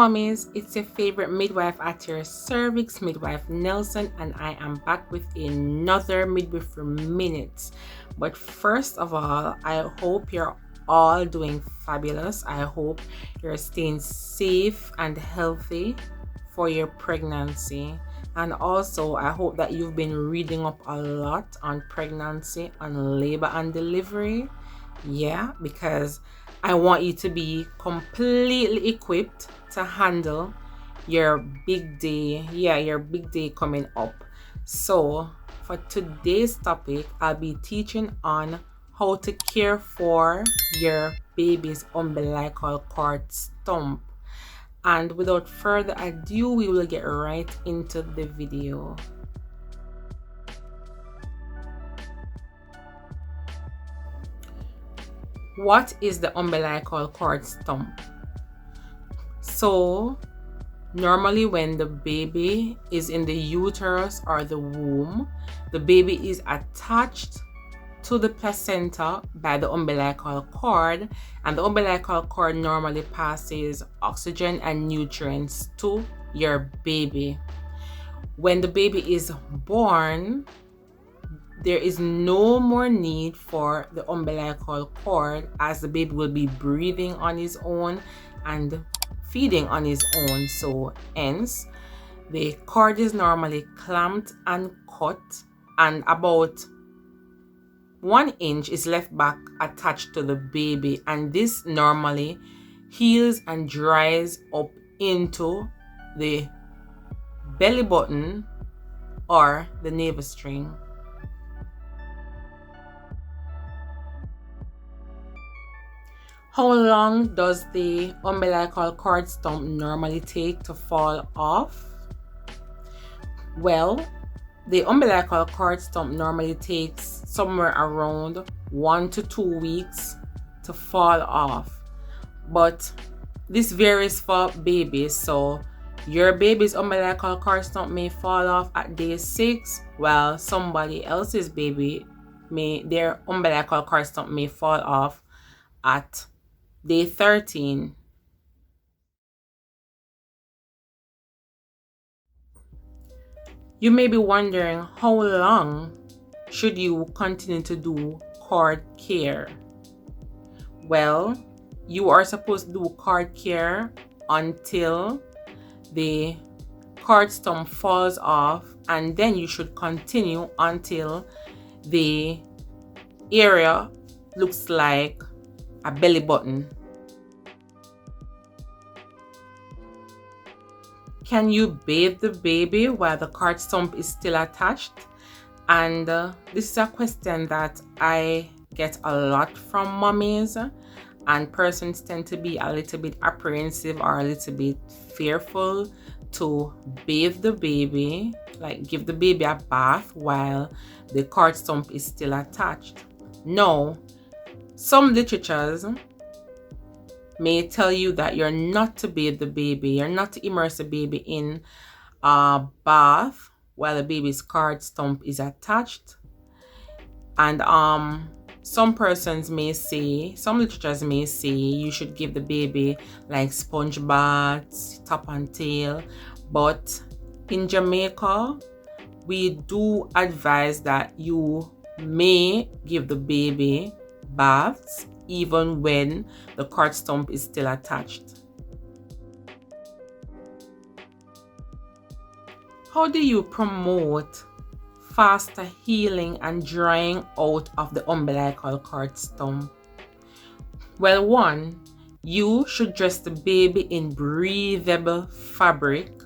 mommies, it's your favorite midwife at your cervix, midwife Nelson, and I am back with another midwifery minute. But first of all, I hope you're all doing fabulous. I hope you're staying safe and healthy for your pregnancy. And also, I hope that you've been reading up a lot on pregnancy, on labor and delivery. Yeah, because I want you to be completely equipped to handle your big day. Yeah, your big day coming up. So for today's topic, I'll be teaching on how to care for your baby's umbilical cord stump. And without further ado, we will get right into the video. What is the umbilical cord stump? So normally when the baby is in the uterus or the womb, the baby is attached to the placenta by the umbilical cord, and the umbilical cord normally passes oxygen and nutrients to your baby. When the baby is born, there is no more need for the umbilical cord, as the baby will be breathing on his own and feeding on his own. So hence, the cord is normally clamped and cut, and about 1 inch is left back attached to the baby, and this normally heals and dries up into the belly button or the navel string. How long does the umbilical cord stump normally take to fall off? Well, the umbilical cord stump normally takes somewhere around 1 to 2 weeks to fall off. But this varies for babies. So your baby's umbilical cord stump may fall off at day 6, while somebody else's baby their umbilical cord stump may fall off at day 13. You may be wondering, how long should you continue to do cord care? Well, you are supposed to do cord care until the cord stump falls off, and then you should continue until the area looks like a belly button. Can you bathe the baby while the cord stump is still attached? And this is a question that I get a lot from mommies, and persons tend to be a little bit apprehensive or a little bit fearful to bathe the baby, like give the baby a bath while the cord stump is still attached. No. Some literatures may tell you that you're not to bathe the baby, you're not to immerse the baby in a bath while the baby's cord stump is attached. And some literatures may say you should give the baby like sponge baths, top and tail. But in Jamaica, we do advise that you may give the baby baths even when the cord stump is still attached. How do you promote faster healing and drying out of the umbilical cord stump? Well, one, you should dress the baby in breathable fabric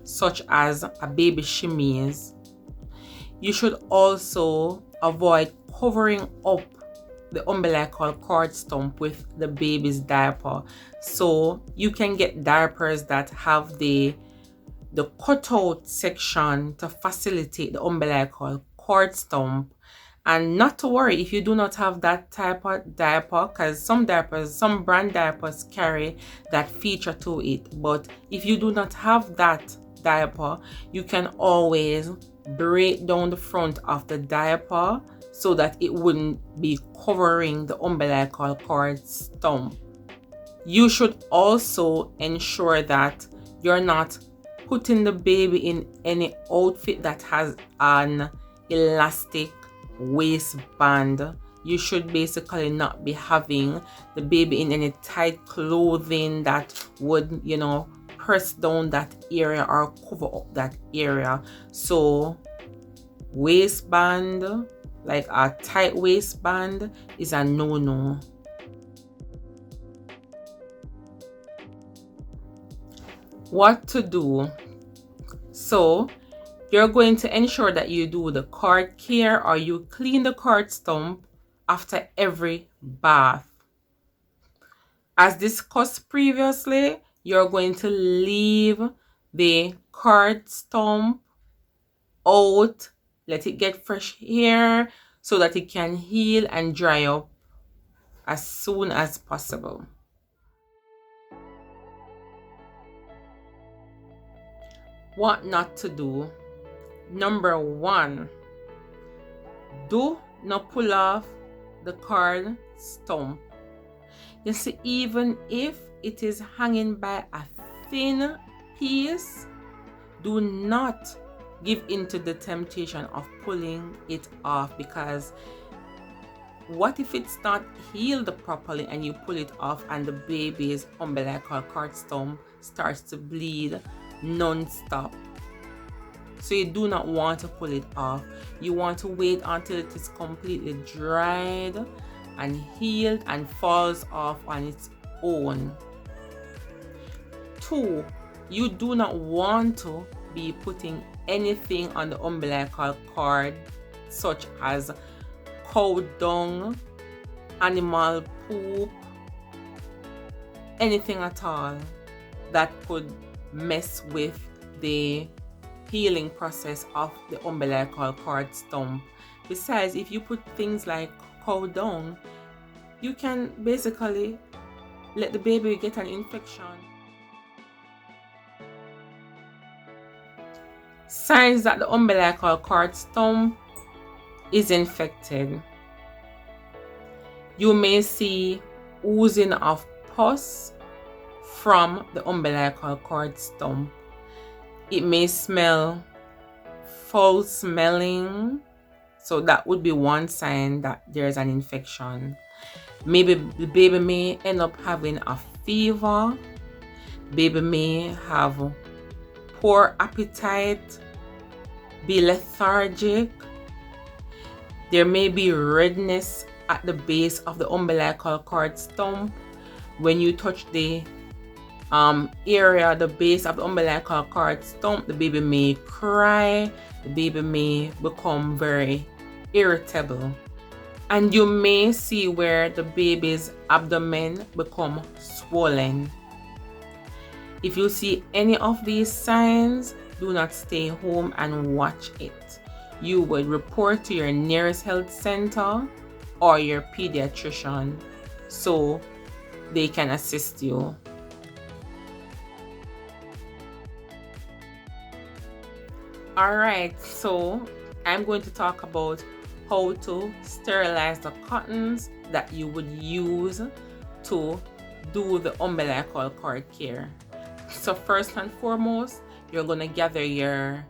such as a baby chemise. You should also avoid covering up the umbilical cord stump with the baby's diaper. So you can get diapers that have the cutout section to facilitate the umbilical cord stump. And not to worry if you do not have that type of diaper, because some brand diapers carry that feature to it. But if you do not have that diaper, you can always break down the front of the diaper so that it wouldn't be covering the umbilical cord stump. You should also ensure that you're not putting the baby in any outfit that has an elastic waistband. You should basically not be having the baby in any tight clothing that would, you know, press down that area or cover up that area. So waistband, like a tight waistband, is a no-no. What to do? So you're going to ensure that you do the cord care, or you clean the cord stump after every bath. As discussed previously, you're going to leave the cord stump out, let it get fresh air so that it can heal and dry up as soon as possible. What not to do? Number 1, do not pull off the cord stump. You see, even if it is hanging by a thin piece, do not give in to the temptation of pulling it off, because what if it's not healed properly and you pull it off and the baby's umbilical cord stump starts to bleed non-stop? So you do not want to pull it off. You want to wait until it is completely dried and healed and falls off on its own. 2, you do not want to be putting anything on the umbilical cord, such as cow dung, animal poop, anything at all that could mess with the healing process of the umbilical cord stump. Besides, if you put things like cow dung, you can basically let the baby get an infection. Signs that the umbilical cord stump is infected. You may see oozing of pus from the umbilical cord stump. It may smell foul smelling, so that would be one sign that there's an infection. Maybe the baby may end up having a fever. Baby may have poor appetite, be lethargic. There may be redness at the base of the umbilical cord stump. When you touch the area, the base of the umbilical cord stump, the baby may cry, the baby may become very irritable, and you may see where the baby's abdomen become swollen. If you see any of these signs, do not stay home and watch it. You would report to your nearest health center or your pediatrician so they can assist you. Alright, so I'm going to talk about how to sterilize the cottons that you would use to do the umbilical cord care. So first and foremost, you're going to gather your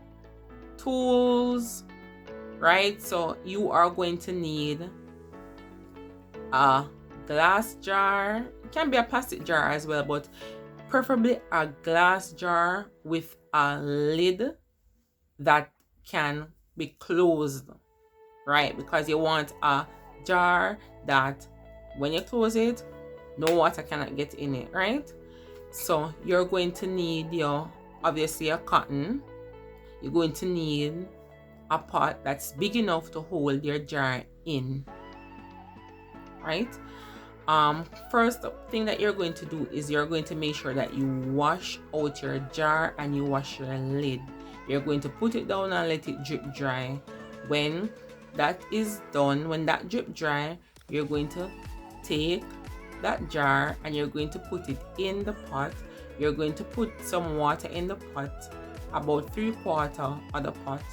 tools, right? So you are going to need a glass jar. It can be a plastic jar as well, but preferably a glass jar with a lid that can be closed, right? Because you want a jar that when you close it, no water cannot get in it, right? So you're going to need obviously a cotton. You're going to need a pot that's big enough to hold your jar in, right? First thing that you're going to do is you're going to make sure that you wash out your jar and you wash your lid. You're going to put it down and let it drip dry. When that is done, when that drip dry, you're going to take that jar and you're going to put it in the pot. You're going to put some water in the pot, about 3/4 of the pot.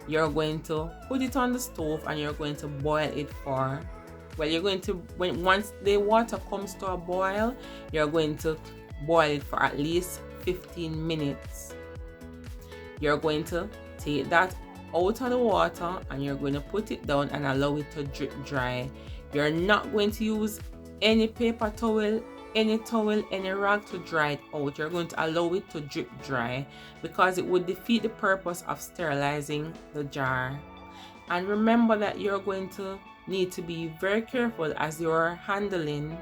You're going to put it on the stove and you're going to boil it for well, you're going to, once the water comes to a boil, you're going to boil it for at least 15 minutes. You're going to take that out of the water and you're going to put it down and allow it to drip dry. You're not going to use any paper towel, any towel, any rag to dry it out. You're going to allow it to drip dry because it would defeat the purpose of sterilizing the jar. And remember that you're going to need to be very careful as you're handling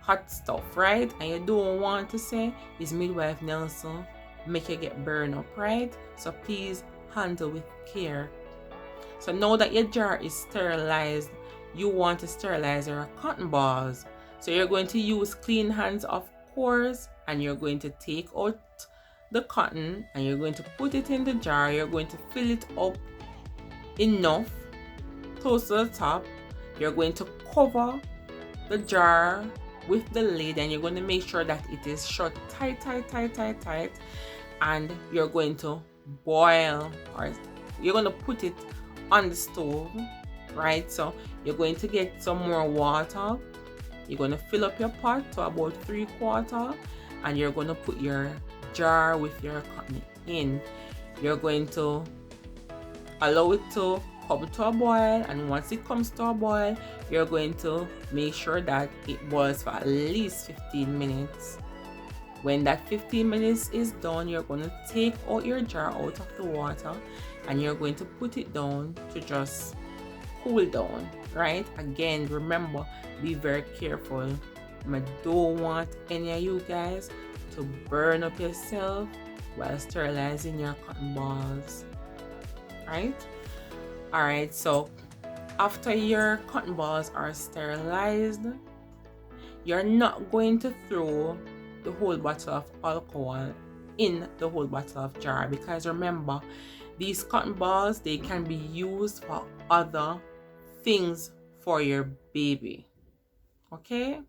hot stuff, right? And you don't want to say, is midwife Nelson make you get burned up, right? So please handle with care. So now that your jar is sterilized, you want to sterilize your cotton balls. So you're going to use clean hands, of course, and you're going to take out the cotton and you're going to put it in the jar. You're going to fill it up enough close to the top. You're going to cover the jar with the lid and you're going to make sure that it is shut tight, and you're going to boil, or you're going to put it on the stove, right? So you're going to get some more water. You're going to fill up your pot to about 3/4 and you're going to put your jar with your cotton in. You're going to allow it to come to a boil, and once it comes to a boil, you're going to make sure that it boils for at least 15 minutes. When that 15 minutes is done, you're going to take out your jar out of the water and you're going to put it down to just cool down, right? Again, remember, be very careful. I don't want any of you guys to burn up yourself while sterilizing your cotton balls, right? All right, so after your cotton balls are sterilized, you're not going to throw the whole bottle of alcohol in the whole bottle of jar, because remember, these cotton balls, they can be used for other things for your baby. Okay,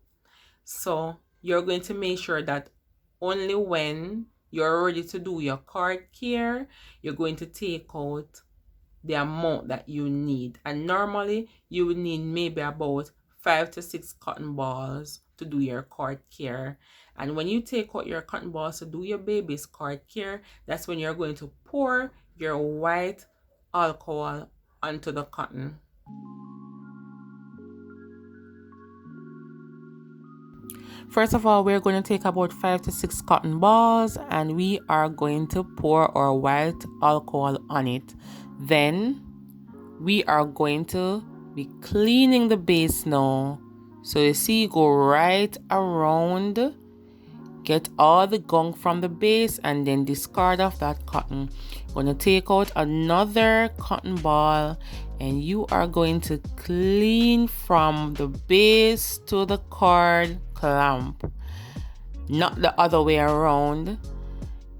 so you're going to make sure that only when you're ready to do your cord care, you're going to take out the amount that you need. And normally you would need maybe about 5 to 6 cotton balls to do your cord care. And when you take out your cotton balls to do your baby's cord care, that's when you're going to pour your white alcohol onto the cotton. First of all, we're going to take about 5 to 6 cotton balls and we are going to pour our white alcohol on it. Then we are going to be cleaning the base now. So you see, go right around, get all the gunk from the base and then discard off that cotton. You're going to take out another cotton ball and you are going to clean from the base to the cord clamp, not the other way around.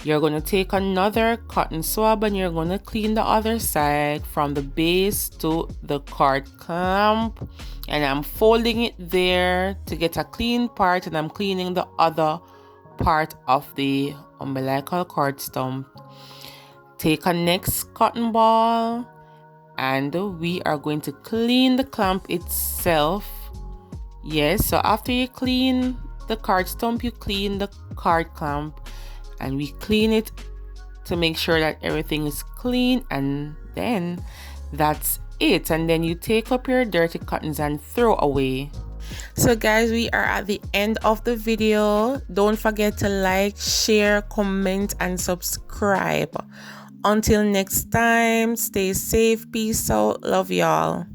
You're going to take another cotton swab and you're going to clean the other side from the base to the cord clamp, and I'm folding it there to get a clean part, and I'm cleaning the other part of the umbilical cord stump. Take a next cotton ball and we are going to clean the clamp itself. Yes, so after you clean the cord stump, you clean the cord clamp, and we clean it to make sure that everything is clean, and then that's it. And then you take up your dirty cottons and throw away. So guys, we are at the end of the video. Don't forget to like, share, comment, and subscribe. Until next time, stay safe, peace out, love y'all.